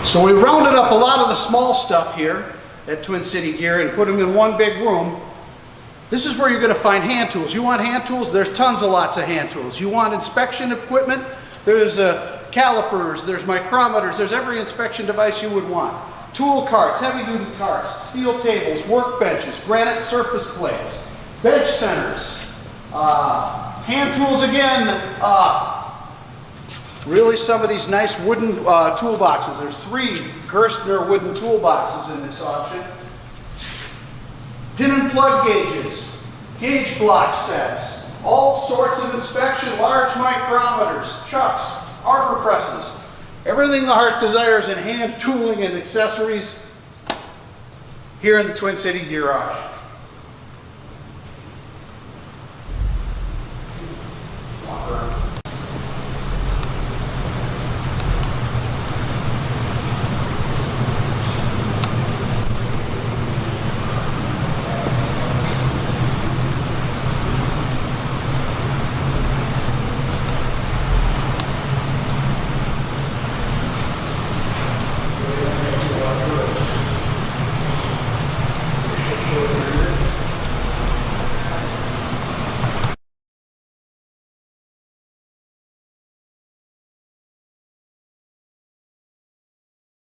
So we rounded up a lot of the small stuff here at Twin City Gear and put them in one big room. This is where you're going to find hand tools. You want hand tools? There's tons of lots of hand tools. You want inspection equipment? There's calipers, there's micrometers, there's every inspection device you would want. Tool carts, heavy duty carts, steel tables, workbenches, granite surface plates, bench centers, hand tools again, really some of these nice wooden toolboxes. There's 3 Gerstner wooden toolboxes in this auction. Pin and plug gauges, gauge block sets, all sorts of inspection, large micrometers, chucks, arbor presses, everything the heart desires in hand tooling and accessories here in the Twin City Gear Auction.